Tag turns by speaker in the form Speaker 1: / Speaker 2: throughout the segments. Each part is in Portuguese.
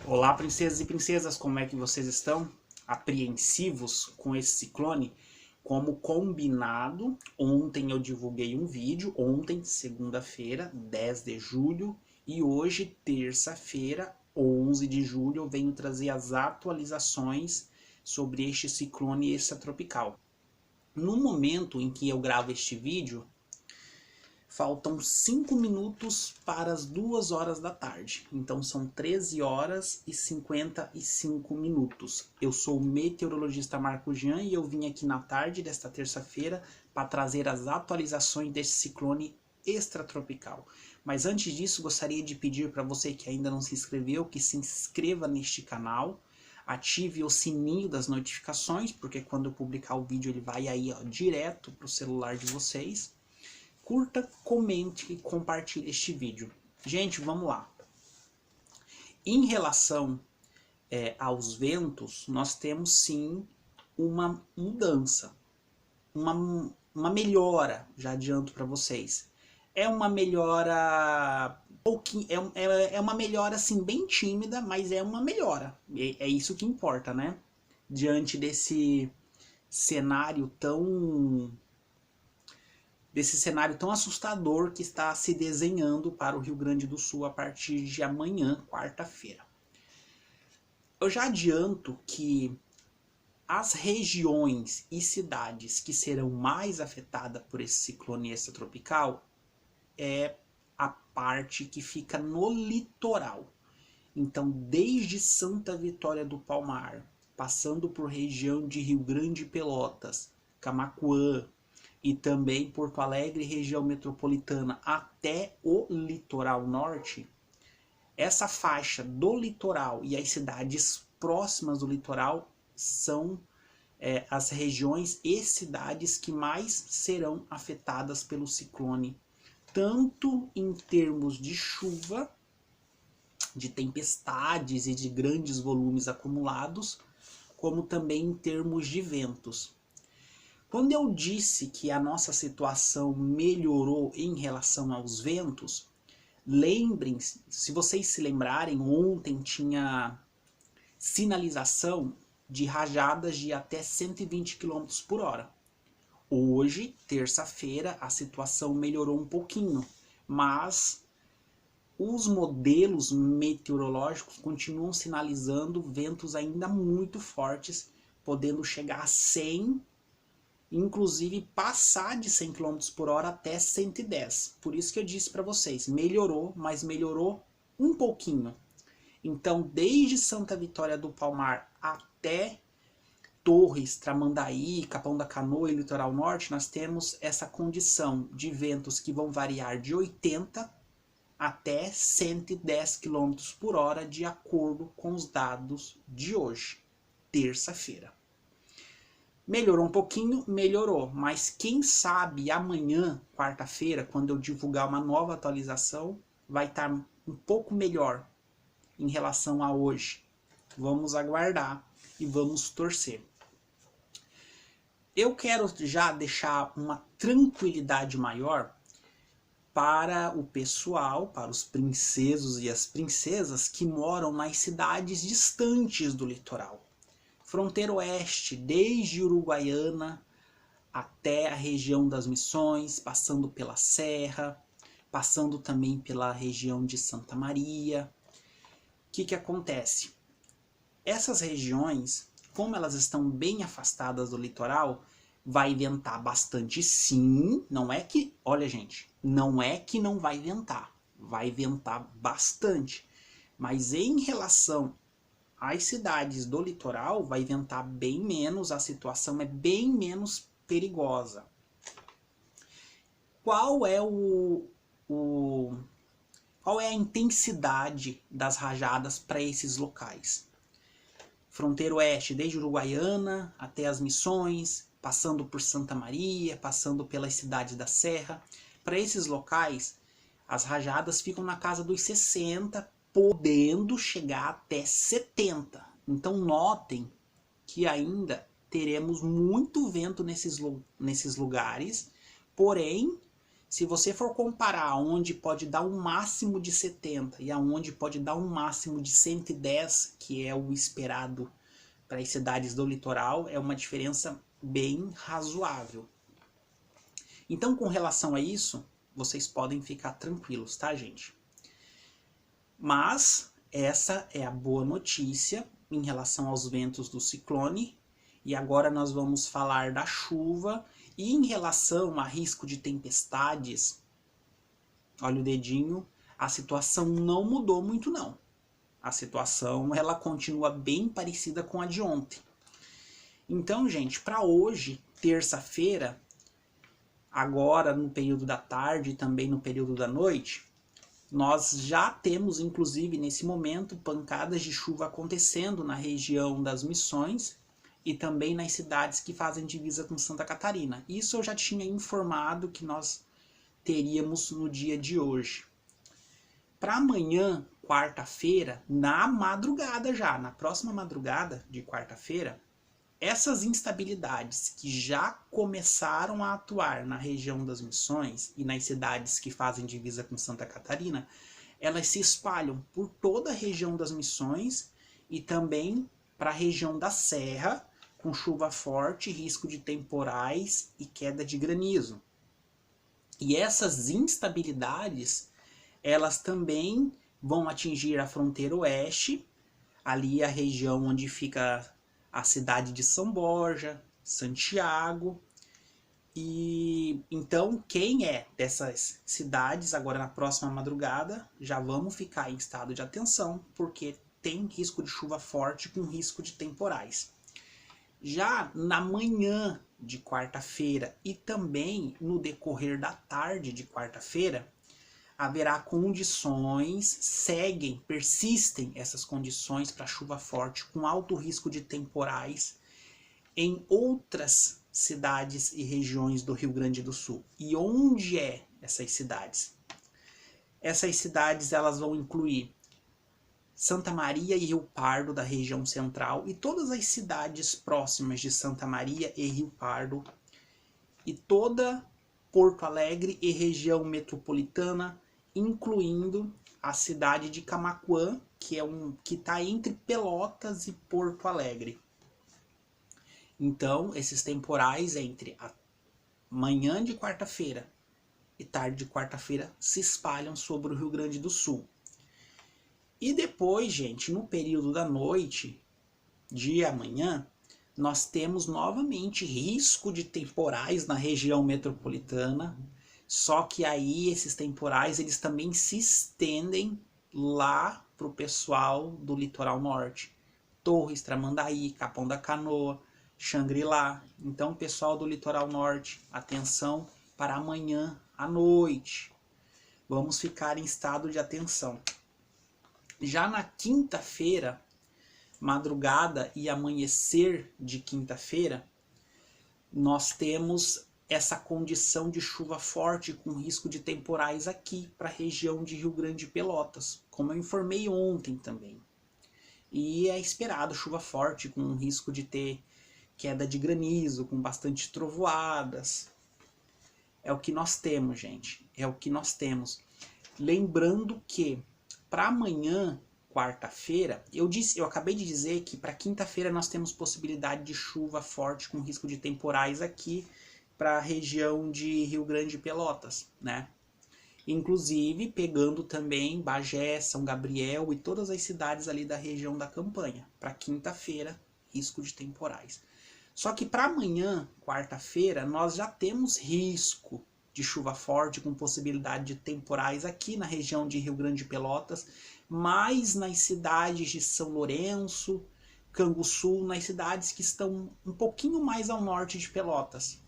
Speaker 1: Olá, princesas e princesas, como é que vocês estão? Apreensivos com esse ciclone? Como combinado, ontem eu divulguei um vídeo, ontem, segunda-feira, 10 de julho, e hoje, terça-feira, 11 de julho, eu venho trazer as atualizações sobre este ciclone extratropical. No momento em que eu gravo este vídeo, faltam 5 minutos para as 2 horas da tarde. Então são 13 horas e 55 minutos. Eu sou o meteorologista Marco Jean e eu vim aqui na tarde desta terça-feira para trazer as atualizações deste ciclone extratropical. Mas antes disso, gostaria de pedir para você que ainda não se inscreveu, que se inscreva neste canal. Ative o sininho das notificações, porque quando eu publicar o vídeo ele vai aí direto para o celular de vocês. Curta, comente e compartilhe este vídeo. Gente, vamos lá. Em relação aos ventos, nós temos sim uma mudança, uma melhora, já adianto para vocês. É uma melhora é uma melhora assim bem tímida, mas é uma melhora. É isso que importa, né? Diante desse cenário tão assustador que está se desenhando para o Rio Grande do Sul a partir de amanhã, quarta-feira. Eu já adianto que as regiões e cidades que serão mais afetadas por esse ciclone extratropical é a parte que fica no litoral. Então, desde Santa Vitória do Palmar, passando por região de Rio Grande e Pelotas, Camaquã, e também Porto Alegre, região metropolitana, até o litoral norte, essa faixa do litoral e as cidades próximas do litoral são as regiões e cidades que mais serão afetadas pelo ciclone, tanto em termos de chuva, de tempestades e de grandes volumes acumulados, como também em termos de ventos. Quando eu disse que a nossa situação melhorou em relação aos ventos, lembrem-se, se vocês se lembrarem, ontem tinha sinalização de rajadas de até 120 km por hora. Hoje, terça-feira, a situação melhorou um pouquinho, mas os modelos meteorológicos continuam sinalizando ventos ainda muito fortes, podendo chegar a 100, inclusive passar de 100 km por hora até 110. Por isso que eu disse para vocês, melhorou, mas melhorou um pouquinho. Então, desde Santa Vitória do Palmar até Torres, Tramandaí, Capão da Canoa e Litoral Norte, nós temos essa condição de ventos que vão variar de 80 até 110 km por hora, de acordo com os dados de hoje, terça-feira. Melhorou um pouquinho? Melhorou, mas quem sabe amanhã, quarta-feira, quando eu divulgar uma nova atualização, vai estar um pouco melhor em relação a hoje. Vamos aguardar e vamos torcer. Eu quero já deixar uma tranquilidade maior para o pessoal, para os princesos e as princesas que moram nas cidades distantes do litoral. Fronteira Oeste, desde Uruguaiana até a região das Missões, passando pela Serra, passando também pela região de Santa Maria. O que acontece? Essas regiões, como elas estão bem afastadas do litoral, vai ventar bastante sim. Não é que, olha gente, não é que não vai ventar bastante. Mas em relação as cidades do litoral vai ventar bem menos, a situação é bem menos perigosa. Qual é qual é a intensidade das rajadas para esses locais? Fronteira Oeste, desde Uruguaiana até as Missões, passando por Santa Maria, passando pelas cidades da Serra. Para esses locais, as rajadas ficam na casa dos 60, podendo chegar até 70. Então notem que ainda teremos muito vento nesses lugares, porém Se você for comparar onde pode dar um máximo de 70 e aonde pode dar um máximo de 110, que é o esperado para as cidades do litoral, é uma diferença bem razoável. Então, com relação a isso, vocês podem ficar tranquilos, tá, gente? Mas essa é a boa notícia em relação aos ventos do ciclone. E agora nós vamos falar da chuva. E em relação a risco de tempestades, olha o dedinho, a situação não mudou muito não. A situação ela continua bem parecida com a de ontem. Então, gente, para hoje, terça-feira, agora no período da tarde e também no período da noite, nós já temos, inclusive, nesse momento, pancadas de chuva acontecendo na região das Missões e também nas cidades que fazem divisa com Santa Catarina. Isso eu já tinha informado que nós teríamos no dia de hoje. Para amanhã, quarta-feira, na madrugada já, na próxima madrugada de quarta-feira, essas instabilidades que já começaram a atuar na região das Missões e nas cidades que fazem divisa com Santa Catarina, elas se espalham por toda a região das Missões e também para a região da Serra, com chuva forte, risco de temporais e queda de granizo. E essas instabilidades, elas também vão atingir a fronteira oeste, ali a região onde fica a cidade de São Borja, Santiago. E então quem é dessas cidades agora na próxima madrugada, já vamos ficar em estado de atenção, porque tem risco de chuva forte com risco de temporais. Já na manhã de quarta-feira e também no decorrer da tarde de quarta-feira, haverá condições, persistem essas condições para chuva forte com alto risco de temporais em outras cidades e regiões do Rio Grande do Sul. E onde é essas cidades? Essas cidades elas vão incluir Santa Maria e Rio Pardo da região central e todas as cidades próximas de Santa Maria e Rio Pardo e toda Porto Alegre e região metropolitana, incluindo a cidade de Camaquã, que está entre Pelotas e Porto Alegre. Então, esses temporais entre a manhã de quarta-feira e tarde de quarta-feira se espalham sobre o Rio Grande do Sul. E depois, gente, no período da noite de amanhã, nós temos novamente risco de temporais na região metropolitana, só que aí esses temporais eles também se estendem lá para o pessoal do litoral norte. Torres, Tramandaí, Capão da Canoa, Xangri-Lá. Então, pessoal do litoral norte, atenção para amanhã à noite. Vamos ficar em estado de atenção. Já na quinta-feira, madrugada e amanhecer de quinta-feira, nós temos essa condição de chuva forte com risco de temporais aqui para a região de Rio Grande e Pelotas, como eu informei ontem também. E é esperado chuva forte com risco de ter queda de granizo, com bastante trovoadas. É o que nós temos, gente. É o que nós temos. Lembrando que para amanhã, quarta-feira, eu acabei de dizer que para quinta-feira nós temos possibilidade de chuva forte com risco de temporais aqui para a região de Rio Grande e Pelotas, né? Inclusive pegando também Bagé, São Gabriel e todas as cidades ali da região da Campanha. Para quinta-feira, risco de temporais. Só que para amanhã, quarta-feira, nós já temos risco de chuva forte com possibilidade de temporais aqui na região de Rio Grande e Pelotas, mas nas cidades de São Lourenço, Canguçu, nas cidades que estão um pouquinho mais ao norte de Pelotas.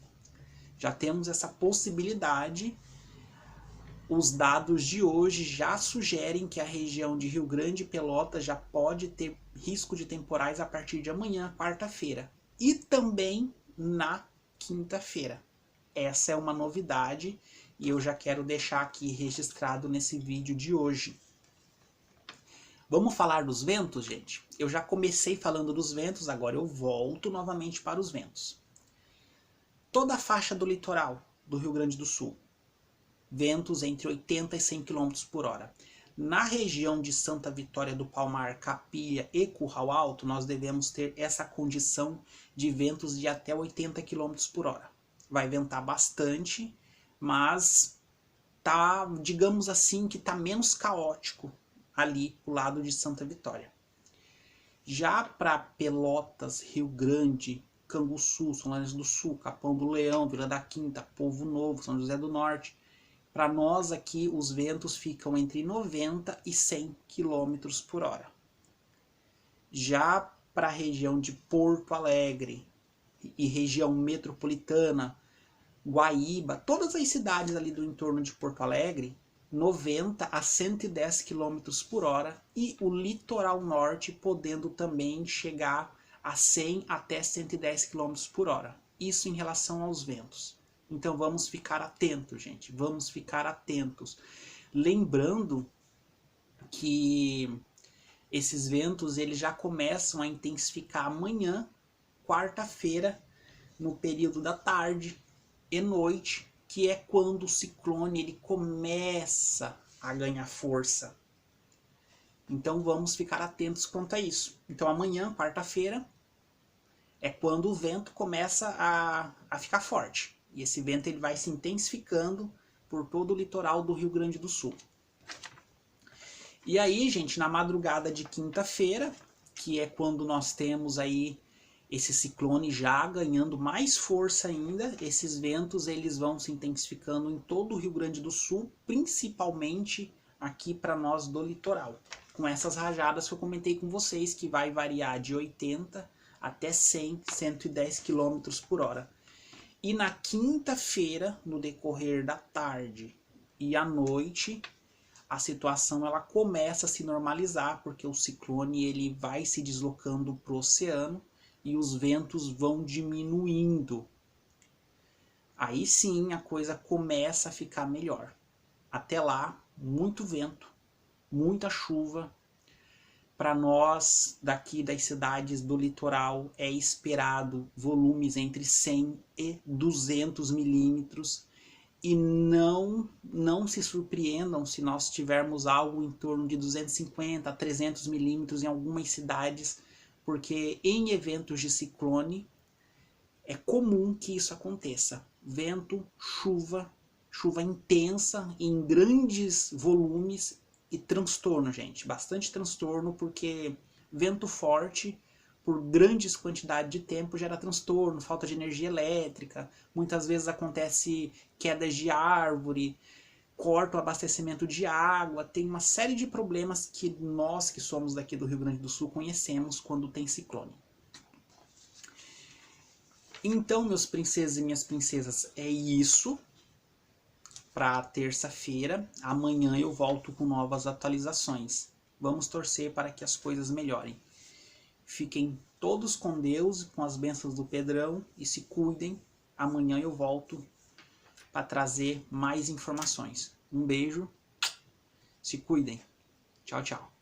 Speaker 1: Já temos essa possibilidade. Os dados de hoje já sugerem que a região de Rio Grande e Pelotas já pode ter risco de temporais a partir de amanhã, quarta-feira, e também na quinta-feira. Essa é uma novidade e eu já quero deixar aqui registrado nesse vídeo de hoje. Vamos falar dos ventos, gente? Eu já comecei falando dos ventos, agora eu volto novamente para os ventos. Toda a faixa do litoral do Rio Grande do Sul, ventos entre 80 e 100 km por hora. Na região de Santa Vitória do Palmar, Capilha e Curral Alto, nós devemos ter essa condição de ventos de até 80 km por hora. Vai ventar bastante, mas tá, digamos assim, que tá menos caótico ali pro lado de Santa Vitória. Já para Pelotas, Rio Grande, Canguçu, São Lourenço do Sul, Capão do Leão, Vila da Quinta, Povo Novo, São José do Norte, para nós aqui os ventos ficam entre 90 e 100 km por hora. Já para a região de Porto Alegre e região metropolitana, Guaíba, todas as cidades ali do entorno de Porto Alegre, 90 a 110 km por hora, e o litoral norte podendo também chegar a 100 até 110 km por hora. Isso em relação aos ventos. Então vamos ficar atentos, gente. Vamos ficar atentos. Lembrando que esses ventos eles já começam a intensificar amanhã, quarta-feira, no período da tarde e noite, que é quando o ciclone ele começa a ganhar força. Então vamos ficar atentos quanto a isso. Então amanhã, quarta-feira, é quando o vento começa a ficar forte. E esse vento ele vai se intensificando por todo o litoral do Rio Grande do Sul. E aí, gente, na madrugada de quinta-feira, que é quando nós temos aí esse ciclone já ganhando mais força ainda, esses ventos eles vão se intensificando em todo o Rio Grande do Sul, principalmente aqui para nós do litoral. Com essas rajadas que eu comentei com vocês, que vai variar de 80 até 100, 110 km por hora. E na quinta-feira, no decorrer da tarde e à noite, a situação ela começa a se normalizar, porque o ciclone ele vai se deslocando para o oceano e os ventos vão diminuindo. Aí sim a coisa começa a ficar melhor. Até lá, muito vento, muita chuva. Para nós daqui das cidades do litoral é esperado volumes entre 100 e 200 milímetros. E não se surpreendam se nós tivermos algo em torno de 250 a 300 milímetros em algumas cidades, porque em eventos de ciclone é comum que isso aconteça. Vento, chuva intensa em grandes volumes e transtorno, gente. Bastante transtorno, porque vento forte por grandes quantidades de tempo gera transtorno, falta de energia elétrica, muitas vezes acontece quedas de árvore, corta o abastecimento de água, tem uma série de problemas que nós que somos daqui do Rio Grande do Sul conhecemos quando tem ciclone. Então, meus princesos e minhas princesas, é isso para terça-feira. Amanhã eu volto com novas atualizações. Vamos torcer para que as coisas melhorem. Fiquem todos com Deus, com as bênçãos do Pedrão, e se cuidem. Amanhã eu volto para trazer mais informações. Um beijo, se cuidem. Tchau, tchau.